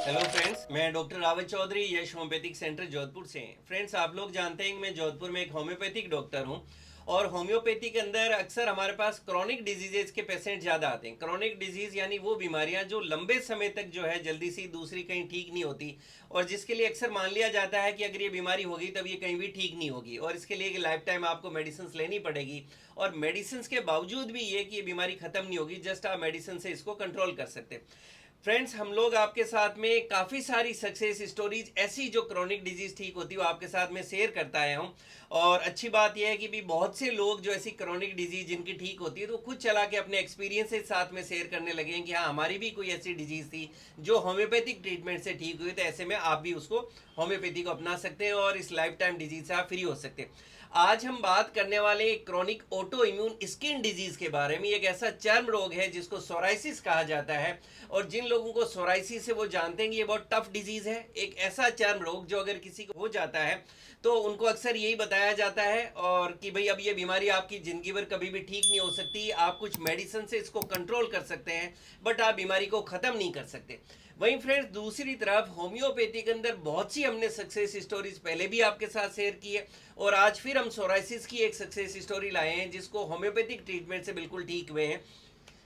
Hello friends, मैं doctor Rawat Chaudhary यश homeopathic centre Jodhpur से। Friends, आप लोग जानते हैं कि मैं जोधपुर में एक होम्योपैथिक डॉक्टर हूं और होम्योपैथी के अंदर अक्सर हमारे पास क्रॉनिक डिजीजेज के पेशेंट ज़्यादा आते हैं। क्रॉनिक डिजीज़ यानी वो बीमारियां जो लंबे समय तक जो है जल्दी सी दूसरी कहीं ठीक नहीं होती और जिसके लिए अक्सर मान लिया जाता है कि अगर ये बीमारी होगी तब ये कहीं भी ठीक नहीं होगी और इसके लिए लाइफ टाइम आपको मेडिसिन लेनी पड़ेगी। और मेडिसिन के बावजूद भी ये कि ये बीमारी ख़त्म नहीं होगी, जस्ट आप मेडिसिन से इसको कंट्रोल कर सकते हैं। फ्रेंड्स, हम लोग आपके साथ में काफ़ी सारी सक्सेस स्टोरीज ऐसी जो क्रॉनिक डिजीज ठीक होती है वो आपके साथ में शेयर करता आया हूँ। और अच्छी बात यह है कि भी बहुत से लोग जो ऐसी क्रॉनिक डिजीज जिनकी ठीक होती है तो खुद चला के अपने एक्सपीरियंसेस साथ में शेयर करने लगे हैं कि हाँ, हमारी भी कोई ऐसी डिजीज थी जो होम्योपैथिक ट्रीटमेंट से ठीक हुई, तो ऐसे में आप भी उसको होम्योपैथी को अपना सकते हैं और इस लाइफ टाइम डिजीज से आप फ्री हो सकते हैं। आज हम बात करने वाले chronic auto immune skin disease के बारे में। एक ऐसा चर्म रोग है जिसको सोराइसिस कहा जाता है और जिन लोगों को सोराइसिस है वो जानते हैं कि ये बहुत टफ डिजीज है। एक ऐसा चर्म रोग जो अगर किसी को हो जाता है तो उनको अक्सर यही बताया जाता है और कि भाई अब ये बीमारी आपकी जिंदगी भर कभी भी ठीक नहीं हो सकती, आप कुछ मेडिसिन से इसको कंट्रोल कर सकते हैं बट आप बीमारी को ख़त्म नहीं कर सकते। वहीं फ्रेंड्स, दूसरी तरफ होम्योपैथी के अंदर बहुत सी हमने सक्सेस स्टोरीज पहले भी आपके साथ शेयर की है और आज फिर हम सोराइसिस की एक सक्सेस स्टोरी लाए हैं जिसको होम्योपैथिक ट्रीटमेंट से बिल्कुल ठीक हुए हैं।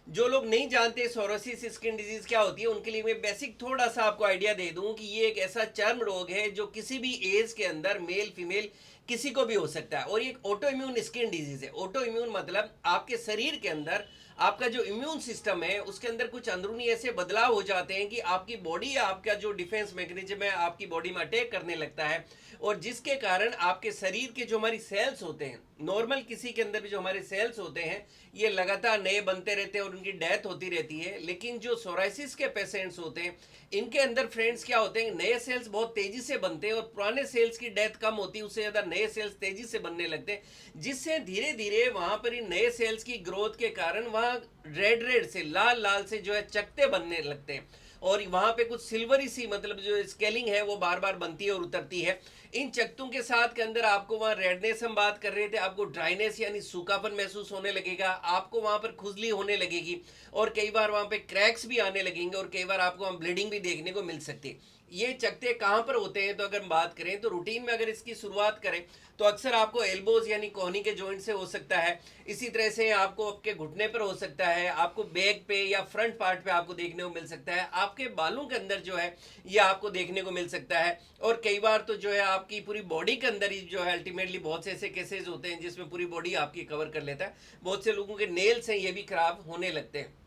जो लोग नहीं जानते सोरोसिस स्किन डिजीज क्या होती है उनके लिए मैं बेसिक थोड़ा सा आपको आइडिया दे दूं कि ये एक ऐसा चर्म रोग है जो किसी भी एज के अंदर मेल फीमेल किसी को भी हो सकता है और ये एक ऑटो इम्यून स्किन डिजीज है। ऑटो इम्यून मतलब आपके शरीर के अंदर आपका जो इम्यून सिस्टम है उसके अंदर कुछ अंदरूनी ऐसे बदलाव हो जाते हैं कि आपकी बॉडी या आपका जो डिफेंस मैकेनिज्म है आपकी बॉडी में अटैक करने लगता है और जिसके कारण आपके शरीर के जो हमारी सेल्स होते हैं, नॉर्मल किसी के अंदर भी जो हमारे सेल्स होते हैं ये लगातार नए बनते रहते हैं और उनकी डेथ होती रहती है। लेकिन जो सोराइसिस के पेशेंट्स होते हैं इनके अंदर फ्रेंड्स क्या होते हैं, नए सेल्स बहुत तेजी से बनते हैं और पुराने सेल्स की डेथ कम होती है, उससे ज़्यादा नए सेल्स तेजी से बनने लगते हैं जिससे धीरे धीरे वहां पर इन नए सेल्स की ग्रोथ के कारण वहां रेड रेड से लाल लाल से जो है चकते बनने लगते हैं और वहां पे कुछ सिल्वरी सी मतलब जो स्केलिंग है वो बार बार बनती है और उतरती है। इन चकतों के साथ के अंदर आपको वहां रेडनेस, हम बात कर रहे थे, आपको ड्राइनेस यानी सूखापन महसूस होने लगेगा, आपको वहां पर खुजली होने लगेगी और कई बार वहां पे क्रैक्स भी आने लगेंगे और कई बार आपको वहां ब्लीडिंग भी देखने को मिल सकती है। ये चकते कहाँ पर होते हैं तो अगर हम बात करें तो रूटीन में अगर इसकी शुरुआत करें तो अक्सर आपको एल्बोज यानी कोहनी के जॉइंट से हो सकता है, इसी तरह से आपको आपके घुटने पर हो सकता है, आपको बैक पे या फ्रंट पार्ट पे आपको देखने को मिल सकता है, आपके बालों के अंदर जो है ये आपको देखने को मिल सकता है और कई बार तो जो है आपकी पूरी बॉडी के अंदर ही जो है अल्टीमेटली बहुत से ऐसे केसेस होते हैं जिसमें पूरी बॉडी आपकी कवर कर लेता है। बहुत से लोगों के नेल्स हैं ये भी खराब होने लगते हैं।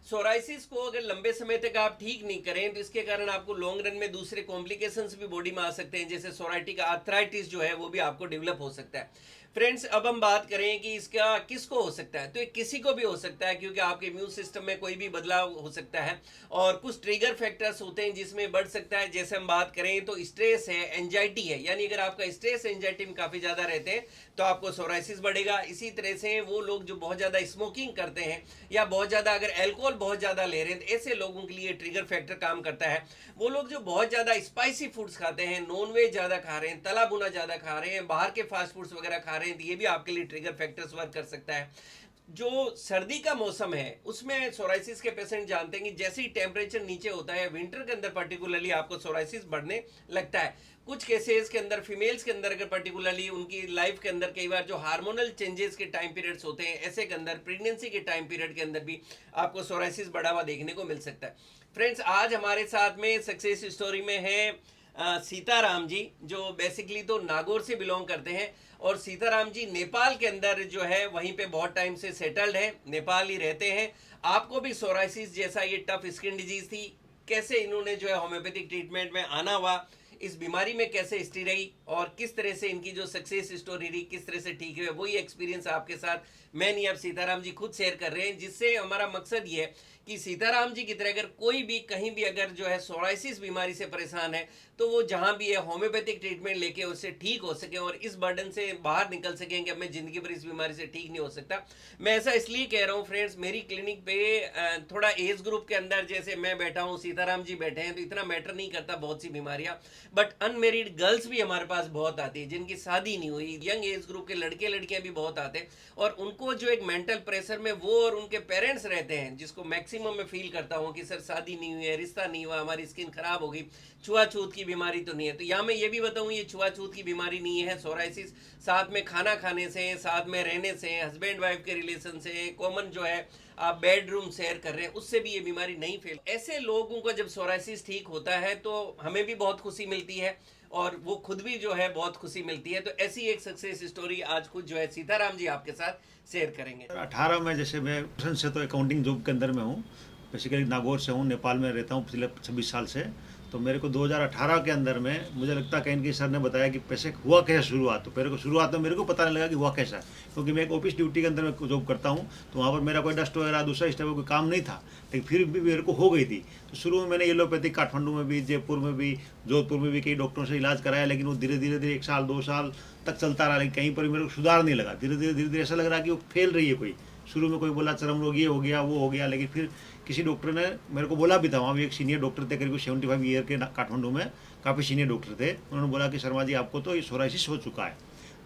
सोराइसिस को अगर लंबे समय तक आप ठीक नहीं करें तो इसके कारण आपको लॉन्ग रन में दूसरे कॉम्प्लिकेशंस भी बॉडी में आ सकते हैं, जैसे सोराइटिक आर्थराइटिस जो है वो भी आपको डेवलप हो सकता है। फ्रेंड्स, अब हम बात करें कि इसका किसको हो सकता है तो ये किसी को भी हो सकता है क्योंकि आपके इम्यून सिस्टम में कोई भी बदलाव हो सकता है और कुछ ट्रिगर फैक्टर्स होते हैं जिसमें बढ़ सकता है। जैसे हम बात करें तो स्ट्रेस है, एंजाइटी है, यानी अगर आपका स्ट्रेस एंजाइटी में काफ़ी ज़्यादा रहते हैं तो आपको सोराइसिस बढ़ेगा। इसी तरह से वो लोग जो बहुत ज़्यादा स्मोकिंग करते हैं या बहुत ज़्यादा अगर एल्कोहल बहुत ज़्यादा ले रहे हैं तो ऐसे लोगों के लिए ट्रिगर फैक्टर काम करता है। वो लोग जो बहुत ज़्यादा स्पाइसी फूड्स खाते हैं, नॉन वेज ज़्यादा खा रहे हैं, तला भुना ज़्यादा खा रहे हैं, बाहर के फास्ट फूड्स वगैरह खा रहे हैं, तो ये भी आपके लिए ट्रिगर फैक्टर्स वर्क कर सकता है। जो सर्दी का मौसम है उसमें सोराइसिस के पेशेंट जानते हैं कि जैसे ही टेम्परेचर नीचे होता है विंटर के अंदर पर्टिकुलरली आपको सोराइसिस बढ़ने लगता है। कुछ केसेस के अंदर फीमेल्स के अंदर अगर पर्टिकुलरली उनकी लाइफ के अंदर कई बार जो हार्मोनल चेंजेस के टाइम पीरियड्स होते हैं ऐसे के अंदर प्रेगनेंसी के टाइम पीरियड के अंदर भी आपको सोराइसिस बढ़ा हुआ देखने को मिल सकता है। फ्रेंड्स, आज हमारे साथ में सक्सेस स्टोरी में है सीताराम जी, जो बेसिकली तो नागौर से बिलोंग करते हैं और सीताराम जी नेपाल के अंदर जो है वहीं पे बहुत टाइम से सेटल्ड है, नेपाल ही रहते हैं। आपको भी सोराइसिस जैसा ये टफ स्किन डिजीज थी, कैसे इन्होंने जो है होम्योपैथिक ट्रीटमेंट में आना हुआ, इस बीमारी में कैसे हिस्ट्री रही और किस तरह से इनकी जो सक्सेस स्टोरी रही किस तरह से ठीक है, वही एक्सपीरियंस आपके साथ मैं नहीं अब सीताराम जी खुद शेयर कर रहे हैं। जिससे हमारा मकसद ये है कि सीताराम जी की तरह अगर कोई भी कहीं भी अगर जो है सोराइसिस बीमारी से परेशान है तो वो जहाँ भी है होम्योपैथिक ट्रीटमेंट लेके उससे ठीक हो सके और इस बर्डन से बाहर निकल सकें कि अब मैं जिंदगी भर इस बीमारी से ठीक नहीं हो सकता। मैं ऐसा इसलिए कह रहा हूँ फ्रेंड्स, मेरी क्लिनिक पे थोड़ा एज ग्रुप के अंदर जैसे मैं बैठा हूँ, सीताराम जी बैठे हैं, तो इतना मैटर नहीं करता बहुत सी बीमारियाँ, बट अनमेरिड गर्ल्स भी हमारे पास बहुत आती है, जिनकी शादी नहीं हुई, यंग एज ग्रुप के लड़के लड़कियां भी बहुत आते हैं, और उनको जो एक मेंटल प्रेशर में वो और उनके पेरेंट्स रहते हैं, जिसको मैक्सिमम मैं फील करता हूँ कि सर शादी नहीं हुई है, रिश्ता नहीं हुआ, हमारी स्किन खराब हो गई, छुआछूत की बीमारी तो नहीं है। तो यहाँ मैं ये भी बताऊँ, ये छुआछूत की बीमारी नहीं है, सोराइसिस साथ में खाना खाने से, साथ में रहने से, हस्बैंड वाइफ के रिलेशन से, कॉमन जो है आप बेडरूम शेयर कर रहे हैं, उससे भी ये बीमारी नहीं फैल। ऐसे लोगों को जब सोराइसिस ठीक होता है तो हमें भी बहुत खुशी मिलती है और वो खुद भी जो है बहुत खुशी मिलती है। तो ऐसी एक सक्सेस स्टोरी आज कुछ जो है सीताराम जी आपके साथ शेयर करेंगे। 18 में, जैसे मैं से तो अकाउंटिंग जॉब के अंदर में हूँ, बेसिकली नागौर से हूँ, नेपाल में रहता हूँ पिछले 26 साल से। तो मेरे को 2018 के अंदर में मुझे लगता है कहीं न कहीं सर ने बताया कि पैसे हुआ कैसे शुरुआत, तो मेरे को शुरुआत में मेरे को पता नहीं लगा कि हुआ कैसा, क्योंकि मैं एक ऑफिस ड्यूटी के अंदर में जॉब करता हूँ, तो वहाँ पर मेरा कोई डस्ट वगैरह दूसरा इस टाइप का कोई काम नहीं था, लेकिन फिर भी मेरे को हो गई थी। तो शुरू में मैंने एलोपैथिक काठमांडू में भी, जयपुर में भी, जोधपुर में भी कई डॉक्टरों से इलाज कराया, लेकिन वो धीरे धीरे 1 साल 2 साल तक चलता रहा, लेकिन कहीं पर भी मेरे को सुधार नहीं लगा। धीरे धीरे ऐसा लग रहा कि वो फैल रही है कोई। शुरू में कोई बोला चरम रोग ये हो गया वो हो गया, लेकिन फिर किसी डॉक्टर ने मेरे को बोला भी था, वहाँ भी एक सीनियर डॉक्टर थे, करीब 75 ईयर के, काठमांडू में काफ़ी सीनियर डॉक्टर थे। उन्होंने बोला कि शर्मा जी आपको तो ये सोराइसिस हो चुका है,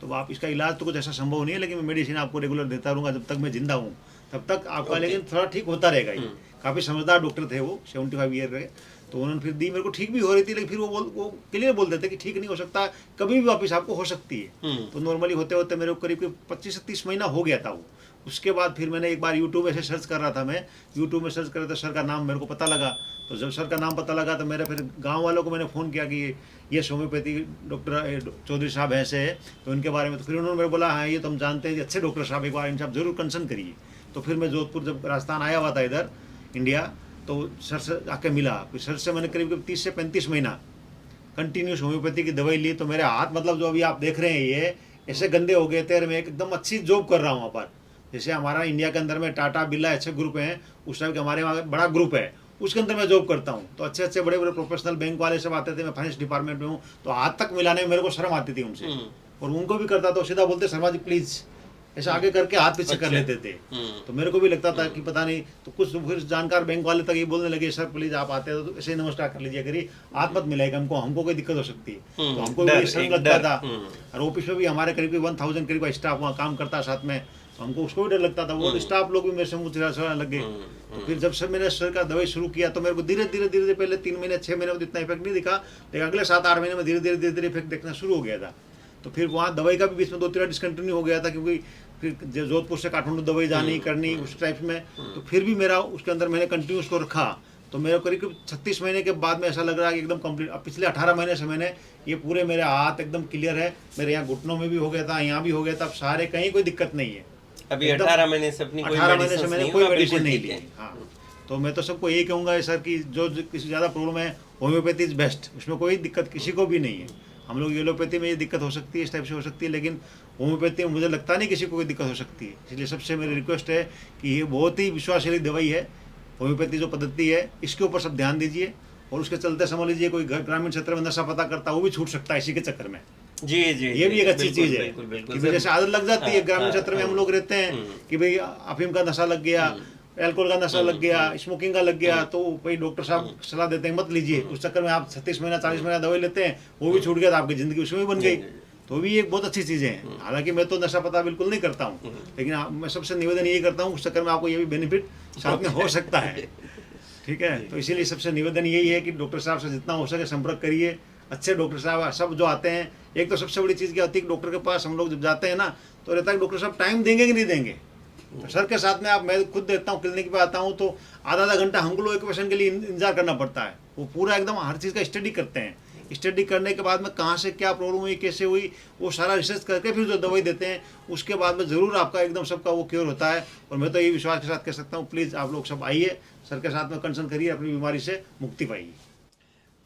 तो आप इसका इलाज तो कुछ ऐसा संभव नहीं है, लेकिन मैं मेडिसिन आपको रेगुलर देता रहूँगा जब तक मैं जिंदा हूँ तब तक आपका, लेकिन थोड़ा ठीक होता रहेगा। ये काफ़ी समझदार डॉक्टर थे वो, 75 ईयर के। तो उन्होंने फिर दी, मेरे को ठीक भी हो रही थी, लेकिन फिर वो क्लियर बोल देते कि ठीक नहीं हो सकता, कभी भी वापस आपको हो सकती है। तो नॉर्मली होते होते मेरे को करीब 25 से 30 महीना हो गया था वो। उसके बाद फिर मैंने एक बार यूट्यूब ऐसे सर्च कर रहा था, मैं यूट्यूब में सर्च कर रहा था, सर का नाम मेरे को पता लगा। तो जब सर का नाम पता लगा तो मेरे फिर गांव वालों को मैंने फ़ोन किया कि ये होम्योपैथी डॉक्टर चौधरी साहब ऐसे है, तो इनके बारे में। तो फिर उन्होंने मेरे बोला हाँ ये तो हम जानते हैं, अच्छे डॉक्टर साहब, एक बार इनसे आप जरूर कंसर्न करिए। तो फिर मैं जोधपुर जब राजस्थान आया हुआ था इधर इंडिया, तो सर से आके मिला। फिर सर से मैंने करीब 30 से 35 महीना कंटिन्यूस होम्योपैथी की दवाई ली। तो मेरे हाथ, मतलब जो अभी आप देख रहे हैं ये ऐसे गंदे हो गए थे, मैं एकदम अच्छी जॉब कर रहा हूँ वहाँ पर। जैसे हमारा इंडिया के अंदर में टाटा बिरला अच्छे ग्रुप हैं, उस टाइप के हमारे वहाँ बड़ा ग्रुप है, उसके अंदर मैं जॉब करता हूँ। तो अच्छे बड़े बड़े प्रोफेशनल बैंक वाले सब आते थे, मैं फाइनेंस डिपार्टमेंट में हूँ, तो हाथ तक मिलाने में मेरे को शर्म आती थी उनसे, और उनको भी करता, तो सीधा बोलते शर्मा जी प्लीज, ऐसा आगे करके हाथ पीछे कर लेते थे। तो मेरे को भी लगता था कि पता नहीं, तो कुछ फिर जानकार बैंक वाले तक ये बोलने लगे सर प्लीज आप आते हैं तो ऐसे ही नमस्कार कर लीजिए, करिए, हाथ मत मिलाएगा, हमको कोई दिक्कत हो सकती है। तो हमको भी शर्म लगता था। और ऑफिस में भी हमारे करीब 1000 करीब स्टाफ वहाँ काम करता साथ में, तो हमको उसको भी डर लगता था। वो स्टाफ लोग भी मेरे से मुँह चिढ़ाने लगे। तो फिर जब से मैंने सर का दवाई शुरू किया तो मेरे को धीरे धीरे पहले 3 महीने 6 महीने में इतना इफेक्ट नहीं दिखा, लेकिन अगले 7-8 महीने में धीरे धीरे इफेक्ट देखना शुरू हो गया था। तो फिर वहाँ दवाई का भी बीच में 2-3 डिसकंटिन्यू हो गया था, क्योंकि फिर जोधपुर से काठमांडू दवाई जानी करनी उस टाइप में। तो फिर भी मेरा उसके अंदर मैंने कंटिन्यू उसको रखा। तो मेरे करीब 36 महीने के बाद में ऐसा लग रहा है कि एकदम कंप्लीट। अब पिछले 18 महीने से मैंने ये पूरे, मेरे हाथ एकदम क्लियर है, मेरे यहाँ घुटनों में भी हो गया था, यहाँ भी हो गया था, अब सारे कहीं कोई दिक्कत नहीं है। अभी 18 महीने से अपनी 18 महीने से मैंने कोई मेडिसिन नहीं ली। हाँ, तो मैं तो सबको यही कहूँगा सर कि जो किसी ज़्यादा प्रॉब्लम है, होम्योपैथी इज बेस्ट, उसमें कोई दिक्कत किसी को भी नहीं है। हम लोग एलोपैथी में ये दिक्कत हो सकती है, इस टाइप से हो सकती है, लेकिन होम्योपैथी में मुझे लगता नहीं किसी को कोई दिक्कत हो सकती है। इसलिए सबसे मेरी रिक्वेस्ट है कि ये बहुत ही विश्वासनीय दवाई है, होम्योपैथी जो पद्धति है, इसके ऊपर सब ध्यान दीजिए। और उसके चलते समझ लीजिए कोई ग्रामीण क्षेत्र में नशा पता करता है वो भी छूट सकता है इसी के चक्कर में। जी ये भी एक अच्छी चीज है कि जैसे आदत लग जाती है, ग्रामीण क्षेत्र में हम लोग रहते हैं कि भाई अफीम का नशा लग गया, अल्कोहल का नशा लग गया, स्मोकिंग का लग गया, तो भाई डॉक्टर साहब सलाह देते हैं मत लीजिए। उस चक्कर में आप 36 महीना 40 महीना दवाई लेते हैं, वो भी छूट गया तो आपकी जिंदगी उसमें भी बन गई। तो भी एक बहुत अच्छी चीज़ है। हालांकि मैं तो नशा पता बिल्कुल नहीं करता हूँ, लेकिन मैं सबसे निवेदन यही करता हूँ, उस चक्कर में आपको ये भी बेनिफिट साथ में हो सकता है। ठीक है, तो इसीलिए सबसे निवेदन यही है कि डॉक्टर साहब से जितना हो सके संपर्क करिए। अच्छे डॉक्टर साहब सब जो आते हैं, एक तो सबसे बड़ी चीज़ क्या होती है, डॉक्टर के पास हम लोग जब जाते हैं ना, तो रहता है डॉक्टर साहब टाइम देंगे कि नहीं देंगे। तो सर के साथ में आप, मैं खुद देता हूँ, क्लिनिक पे आता हूँ तो आधा घंटा हमको लोग एक पेशेंट के लिए इंतजार करना पड़ता है। वो पूरा एकदम हर चीज़ का स्टडी करते हैं। स्टडी करने के बाद में कहाँ से क्या प्रॉब्लम हुई, कैसे हुई, वो सारा रिसर्च करके फिर जो दवाई देते हैं, उसके बाद में ज़रूर आपका एकदम सबका वो क्योर होता है। और मैं तो ये विश्वास के साथ कह सकता हूँ, प्लीज़ आप लोग सब आइए, सर के साथ में कंसल्ट करिए, अपनी बीमारी से मुक्ति पाइए।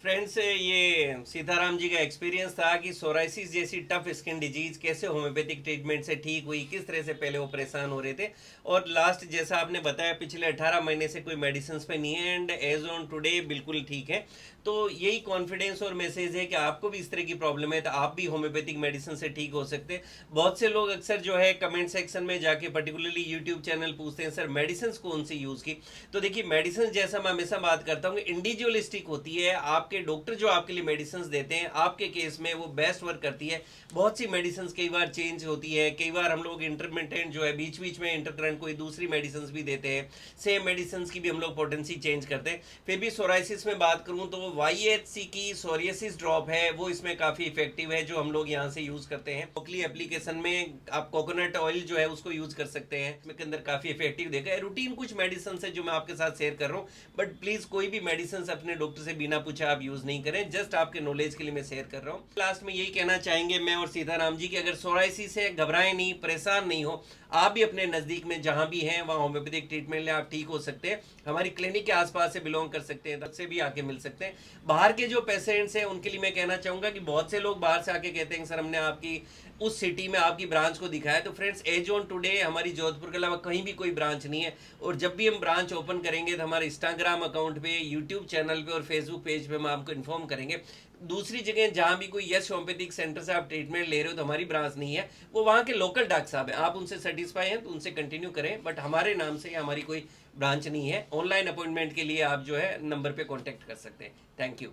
फ्रेंड्स, ये सीताराम जी का एक्सपीरियंस था कि सोराइसिस जैसी टफ स्किन डिजीज कैसे होम्योपैथिक ट्रीटमेंट से ठीक हुई, किस तरह से पहले वो परेशान हो रहे थे, और लास्ट जैसा आपने बताया पिछले 18 महीने से कोई मेडिसिन पे नहीं है, एंड एज ऑन टुडे बिल्कुल ठीक है। तो यही कॉन्फिडेंस और मैसेज है कि आपको भी इस तरह की प्रॉब्लम है तो आप भी होम्योपैथिक मेडिसिन से ठीक हो सकते हैं। बहुत से लोग अक्सर जो है कमेंट सेक्शन में जाके पर्टिकुलरली यूट्यूब चैनल पूछते हैं सर मेडिसिन कौन सी यूज़ की। तो देखिए, मेडिसिन जैसा मैं हमेशा बात करता हूँ इंडिविजुअलिस्टिक होती है, आप आपके डॉक्टर जो आपके लिए मेडिसिन देते हैं आपके केस में वो बेस्ट वर्क करती है। बहुत सी मेडिसिन कई बार चेंज होती है, कई बार हम लोग इंटरमिटेंट जो है बीच बीच में इंटरकरेंट कोई दूसरी मेडिसिन भी देते हैं, सेम मेडिसिन की भी हम लोग पोटेंसी चेंज करते हैं। फिर भी सोराइसिस में बात करूं तो YHC की सोरियासिस ड्रॉप है वो इसमें काफ़ी इफेक्टिव है, जो हम लोग यहाँ से यूज़ करते हैं। लोकली एप्लीकेशन में आप कोकोनट ऑयल जो है उसको यूज़ कर सकते हैं, इसके अंदर काफ़ी इफेक्टिव देखा है। रूटीन कुछ मेडिसिन है जो मैं आपके साथ शेयर कर रहा हूँ, बट प्लीज़ कोई भी मेडिसिन अपने डॉक्टर से बिना पूछे आप यूज़ नहीं करें, जस्ट आपके नॉलेज के लिए मैं शेयर कर रहा हूँ। लास्ट में यही कहना चाहेंगे मैं और सीताराम जी कि अगर सोराइसिस से घबराएं नहीं, परेशान नहीं हो, आप भी अपने नज़दीक में जहां भी हैं वहां होम्योपैथिक ट्रीटमेंट ले, आप ठीक हो सकते हैं। हमारी क्लिनिक के आसपास से बिलोंग कर सकते हैं, तब से भी आके मिल सकते हैं। बाहर के जो पेशेंट्स हैं उनके लिए मैं कहना चाहूँगा कि बहुत से लोग बाहर से आके कहते हैं सर हमने आपकी उस सिटी में आपकी ब्रांच को दिखाया। तो फ्रेंड्स, एज ऑन टुडे हमारी जोधपुर के अलावा कहीं भी कोई ब्रांच नहीं है, और जब भी हम ब्रांच ओपन करेंगे तो हमारे इंस्टाग्राम अकाउंट पे, यूट्यूब चैनल पे और फेसबुक पेज पे हम आपको इन्फॉर्म करेंगे। दूसरी जगह जहाँ भी कोई यस होम्योपैथिक सेंटर से आप ट्रीटमेंट ले रहे हो तो हमारी ब्रांच नहीं है, वो वहाँ के लोकल डॉक्टर साहब हैं, आप उनसे सेटिस्फाई हैं तो उनसे कंटिन्यू करें, बट हमारे नाम से हमारी कोई ब्रांच नहीं है। ऑनलाइन अपॉइंटमेंट के लिए आप जो है नंबर पे कॉन्टेक्ट कर सकते हैं। Thank you.